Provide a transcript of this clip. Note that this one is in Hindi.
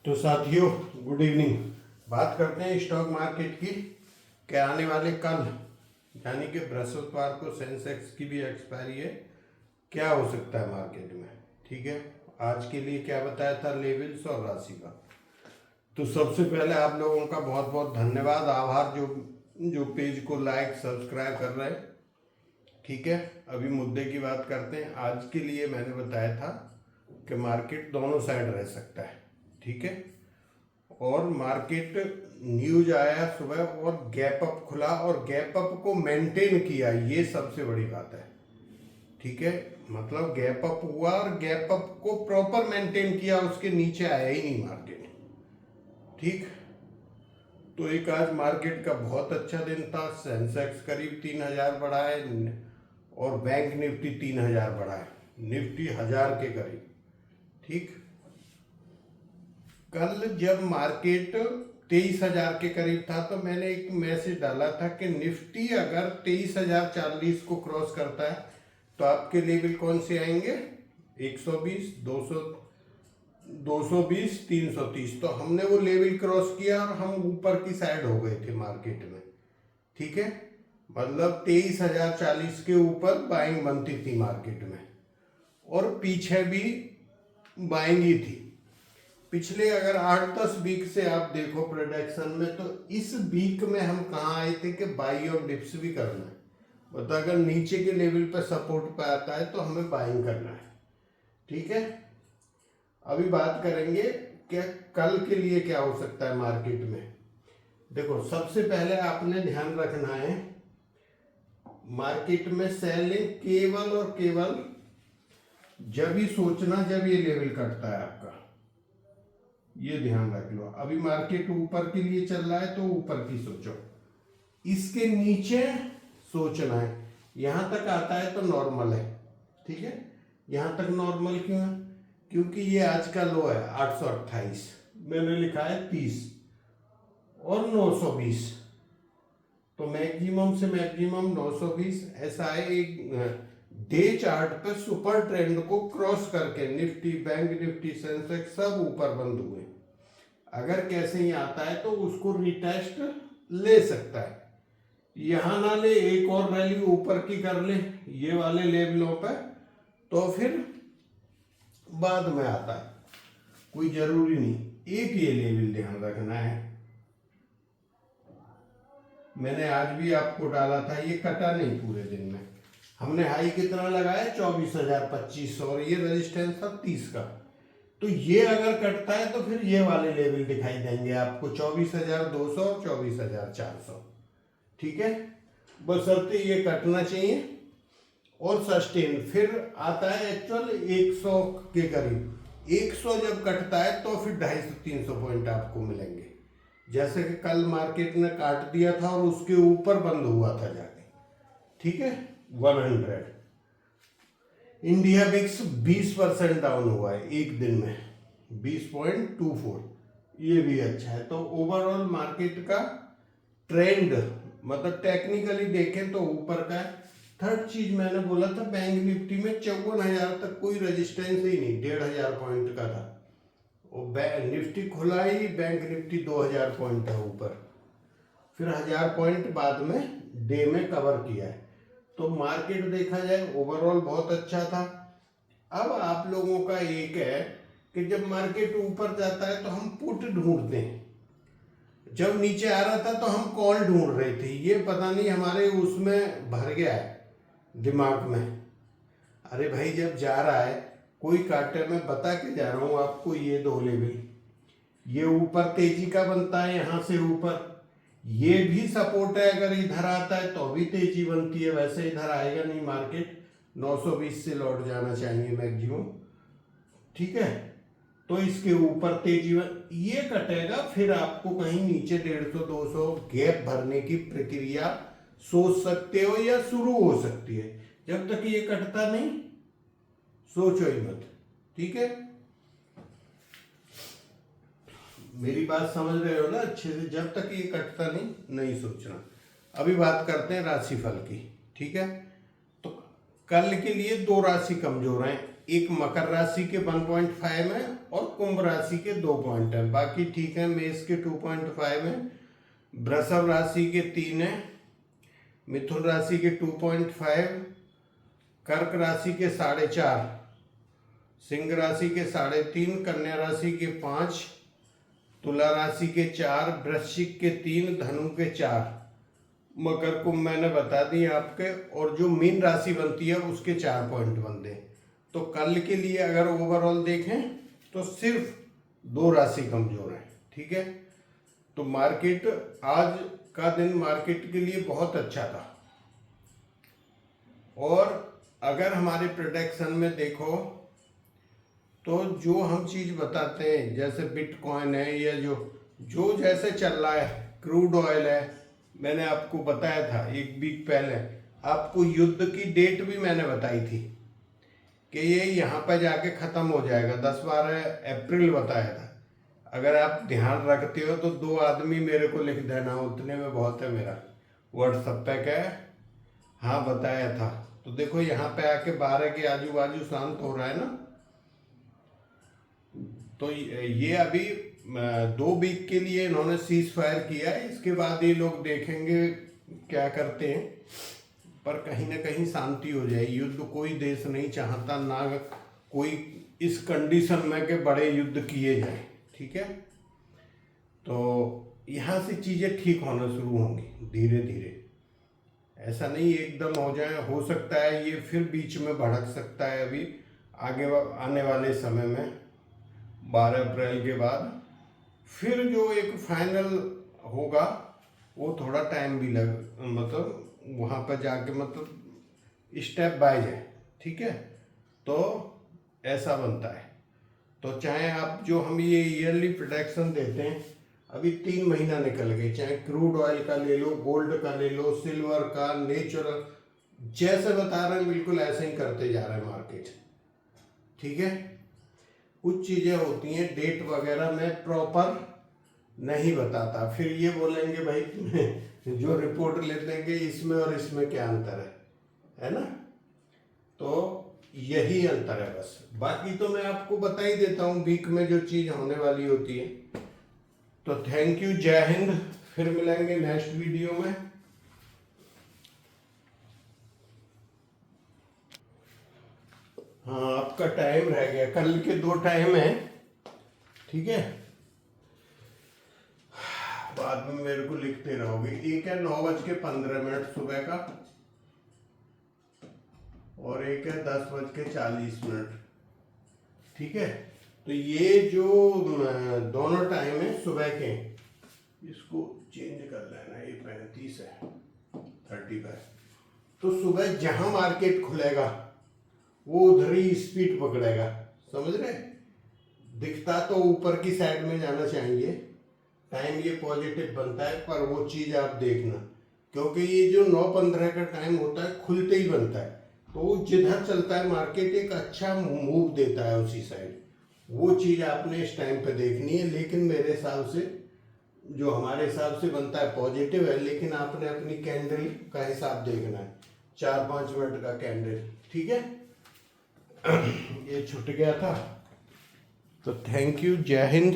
तो साथियों, गुड इवनिंग। बात करते हैं स्टॉक मार्केट की। क्या आने वाले कल यानी कि बृहस्पतिवार को सेंसेक्स की भी एक्सपायरी है, क्या हो सकता है मार्केट में। ठीक है, आज के लिए क्या बताया था, लेवल्स और राशि का। तो सबसे पहले आप लोगों का बहुत बहुत धन्यवाद, आभार, जो जो पेज को लाइक सब्सक्राइब कर रहे हैं। ठीक है, अभी मुद्दे की बात करते हैं। आज के लिए मैंने बताया था कि मार्केट दोनों साइड रह सकता है। ठीक है, और मार्केट न्यूज आया सुबह और गैप अप खुला और गैप अप को मेंटेन किया, ये सबसे बड़ी बात है। ठीक है, मतलब गैप अप हुआ और गैप अप को प्रॉपर मेंटेन किया, उसके नीचे आया ही नहीं मार्केट। ठीक, तो एक आज मार्केट का बहुत अच्छा दिन था। सेंसेक्स करीब 3,000 बढ़ा है और बैंक निफ्टी 3,000 बढ़ा है, निफ्टी 1,000 के करीब। ठीक, कल जब मार्केट 23,000 के करीब था तो मैंने एक मैसेज डाला था कि निफ्टी अगर 23,040 को क्रॉस करता है तो आपके लेवल कौन से आएंगे, 120, 200, 220, 330। तो हमने वो लेवल क्रॉस किया और हम ऊपर की साइड हो गए थे मार्केट में। ठीक है, मतलब 23,040 के ऊपर बाइंग बनती थी मार्केट में और पीछे भी बाइंग ही थी। पिछले अगर 8-10 वीक से आप देखो प्रोडक्शन में, तो इस वीक में हम कहाँ आए थे कि बाई और डिप्स भी करना है। मतलब अगर नीचे के लेवल पर सपोर्ट पे आता है तो हमें बाइंग करना है। ठीक है, अभी बात करेंगे कि कल के लिए क्या हो सकता है मार्केट में। देखो, सबसे पहले आपने ध्यान रखना है मार्केट में सेलिंग केवल और केवल जब ही सोचना जब ये लेवल कटता है आपका, ये ध्यान रख लो। अभी मार्केट ऊपर के लिए चल रहा है तो ऊपर की सोचो, इसके नीचे सोचना है। यहां तक आता है तो नॉर्मल है। ठीक है, यहां तक नॉर्मल क्यों है, क्योंकि ये आज का लो है 828, मैंने लिखा है 30 और 920, तो मैक्सिमम से मैक्सिमम 920। ऐसा है, एक डे चार्ट पे सुपर ट्रेंड को क्रॉस करके निफ्टी, बैंक निफ्टी, सेंसेक्स सब ऊपर बंद हुए। अगर कैसे ही आता है तो उसको रिटेस्ट ले सकता है, यहां ना ले, एक और रैली ऊपर की कर ले ये वाले लेवलों पर, तो फिर बाद में आता है, कोई जरूरी नहीं। एक ये लेवल ध्यान रखना है, मैंने आज भी आपको डाला था, ये कटा नहीं पूरे दिन में। हमने हाई कितना लगाया, 24,025, और ये रेजिस्टेंस था 30 का। तो ये अगर कटता है तो फिर ये वाले लेवल दिखाई देंगे आपको, 24,200 और 24,400। ठीक है, बशर्ते ये कटना चाहिए और सस्टेन। फिर आता है एक्चुअल 100 के करीब। 100 जब कटता है तो फिर 250-300 पॉइंट आपको मिलेंगे, जैसे कि कल मार्केट ने काट दिया था और उसके ऊपर बंद हुआ था जाके। ठीक है, 100 इंडिया बिक्स 20% डाउन हुआ है एक दिन में, 20.24, ये भी अच्छा है। तो ओवरऑल मार्केट का ट्रेंड मतलब टेक्निकली देखें तो ऊपर का है। थर्ड चीज मैंने बोला था, बैंक निफ्टी में 54,000 तक कोई रेजिस्टेंस ही नहीं, 1,500 पॉइंट का था। और निफ्टी खुला ही, बैंक निफ्टी 2,000 पॉइंट है ऊपर, फिर 1,000 पॉइंट बाद में डे में कवर किया है। तो मार्केट देखा जाए ओवरऑल बहुत अच्छा था। अब आप लोगों का एक है कि जब मार्केट ऊपर जाता है तो हम पुट ढूंढते हैं, जब नीचे आ रहा था तो हम कॉल ढूंढ रहे थे। ये पता नहीं हमारे उसमें भर गया है दिमाग में। अरे भाई, जब जा रहा है कोई काटे, मैं बता के जा रहा हूं आपको, ये दो लेवल, ये ऊपर तेजी का बनता है, यहां से ऊपर ये भी सपोर्ट है। अगर इधर आता है तो भी तेजी बनती है, वैसे इधर आएगा नहीं मार्केट, 920 से लौट जाना चाहिए मैक्सिमम। ठीक है, तो इसके ऊपर तेजी ये कटेगा, फिर आपको कहीं नीचे 150-200 गैप भरने की प्रक्रिया सोच सकते हो या शुरू हो सकती है। जब तक ये कटता नहीं सोचो ही मत। ठीक है, मेरी बात समझ रहे हो ना अच्छे से, जब तक ये कटता नहीं सोचना। अभी बात करते हैं राशिफल की। ठीक है, तो कल के लिए दो राशि कमजोर हैं, एक मकर राशि के 1.5 है और कुंभ राशि के 2 पॉइंट है, बाकी ठीक है। मेष के 2.5 है, वृषभ राशि के 3 है, मिथुन राशि के 2.5, कर्क राशि के 4.5, सिंह राशि के 3.5, कन्या राशि के 5, तुला राशि के 4, वृश्चिक के 3, धनु के 4, मकर कुंभ मैंने बता दी आपके, और जो मीन राशि बनती है उसके 4 पॉइंट बनते हैं। तो कल के लिए अगर ओवरऑल देखें तो सिर्फ 2 राशि कमजोर है, ठीक है। तो मार्केट आज का दिन मार्केट के लिए बहुत अच्छा था। और अगर हमारे प्रोडक्शन में देखो तो जो हम चीज बताते हैं जैसे बिटकॉइन है या जो जैसे चल रहा है, क्रूड ऑयल है, मैंने आपको बताया था 1 वीक पहले, आपको युद्ध की डेट भी मैंने बताई थी कि ये यहाँ पर जाके ख़त्म हो जाएगा, 10-12 अप्रैल बताया था। अगर आप ध्यान रखते हो तो 2 आदमी मेरे को लिख देना, उतने में बहुत है। मेरा व्हाट्सएप पे क्या है, हाँ बताया था। तो देखो यहाँ पे आके 12 के आजू बाजू शांत हो रहा है ना। तो ये अभी 2 वीक के लिए इन्होंने सीज फायर किया है, इसके बाद ये लोग देखेंगे क्या करते हैं, पर कहीं ना कहीं शांति हो जाए। युद्ध कोई देश नहीं चाहता, ना कोई इस कंडीशन में के बड़े युद्ध किए जाए, ठीक है। तो यहाँ से चीज़ें ठीक होना शुरू होंगी धीरे धीरे, ऐसा नहीं एकदम हो जाए। हो सकता है ये फिर बीच में भड़क सकता है अभी आगे आने वाले समय में, 12 अप्रैल के बाद। फिर जो एक फाइनल होगा वो थोड़ा टाइम भी मतलब वहाँ पर जाके मतलब स्टेप बाय जाए, ठीक है। तो ऐसा बनता है। तो चाहे आप जो हम ये ईयरली प्रोडक्शन देते हैं, अभी 3 महीना निकल गए, चाहे क्रूड ऑयल का ले लो, गोल्ड का ले लो, सिल्वर का, नेचुरल, जैसे बता रहे हैं बिल्कुल ऐसे ही करते जा रहे हैं मार्केट, ठीक है। कुछ चीज़ें होती हैं डेट वगैरह में प्रॉपर नहीं बताता, फिर ये बोलेंगे भाई जो रिपोर्ट ले देंगे इसमें और इसमें क्या अंतर है ना। तो यही अंतर है बस, बाकी तो मैं आपको बता ही देता हूँ वीक में जो चीज़ होने वाली होती है। तो थैंक यू, जय हिंद, फिर मिलेंगे नेक्स्ट वीडियो में। हाँ आपका टाइम रह गया, कल के 2 टाइम है, ठीक है। बाद में मेरे को लिखते रहोगे। एक है 9:15 सुबह का, और एक है 10:40, ठीक है। तो ये जो दोनों टाइम है सुबह के, इसको चेंज कर लेना, ये 35 है 35। तो सुबह जहां मार्केट खुलेगा वो उधर ही स्पीड पकड़ेगा, समझ रहे। दिखता तो ऊपर की साइड में जाना चाहिए, टाइम ये पॉजिटिव बनता है, पर वो चीज़ आप देखना, क्योंकि ये जो 9:15 का टाइम होता है खुलते ही बनता है, तो जिधर चलता है मार्केट एक अच्छा मूव देता है उसी साइड, वो चीज़ आपने इस टाइम पे देखनी है। लेकिन मेरे हिसाब से जो हमारे हिसाब से बनता है पॉजिटिव है, लेकिन आपने अपनी कैंडल का हिसाब देखना है, 4-5 मिनट का कैंडल, ठीक है। ये छूट गया था। तो थैंक यू, जय हिंद।